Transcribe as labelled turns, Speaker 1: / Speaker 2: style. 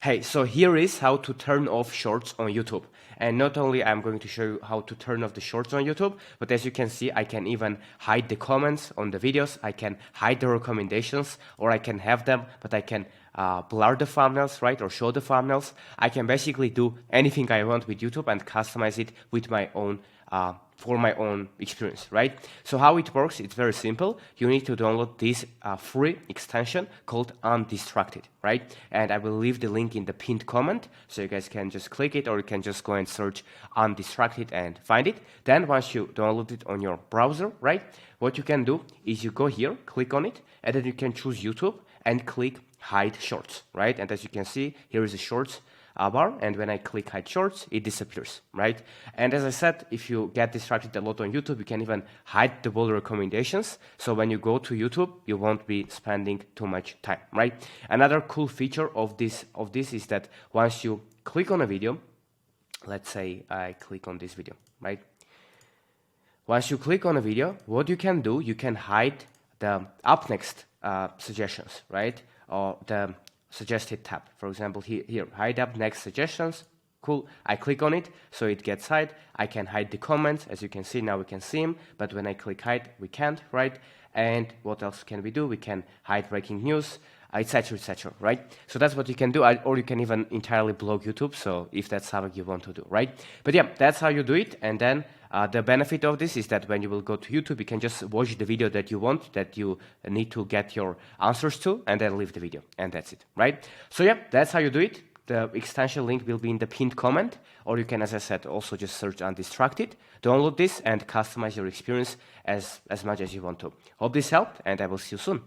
Speaker 1: Hey, so here is how to turn off shorts on YouTube. And not only I'm going to show you how to turn off the shorts on YouTube, but as you can see, I can even hide the comments on the videos. I can hide the recommendations, or I can have them, but I can blur the thumbnails, right? Or show the thumbnails. I can basically do anything I want with YouTube and customize it with my own for my own experience, right? So how it works, it's very simple. You need to download this free extension called Undistracted, right? And I will leave the link in the pinned comment, so you guys can just click it, or you can just go and search Undistracted and find it. Then once you download it on your browser, right, what you can do is you go here, click on it, and then you can choose YouTube and click Hide Shorts, right? And as you can see, here is the Shorts bar, and when I click hide shorts, it disappears, right? And as I said, if you get distracted a lot on YouTube, you can even hide the whole recommendations. So when you go to YouTube, you won't be spending too much time, right? Another cool feature of this is that once you click on a video, let's say I click on this video, right? Once you click on a video, what you can do, you can hide the up next suggestions, right? Or the suggested tab. For example, here, hide up next suggestions. Cool. I click on it, so it gets hide. I can hide the comments. As you can see, now we can see them, but when I click hide, we can't, right? And what else can we do? We can hide breaking news, etc., right? So that's what you can do, or you can even entirely block YouTube, so if that's something you want to do, right? But yeah, that's how you do it. And then the benefit of this is that when you will go to YouTube, you can just watch the video that you want, that you need to get your answers to, and then leave the video, and that's it, right? So yeah, that's how you do it. The extension link will be in the pinned comment, or you can, as I said, also just search Undistracted, download this, and customize your experience as much as you want to. Hope this helped, and I will see you soon.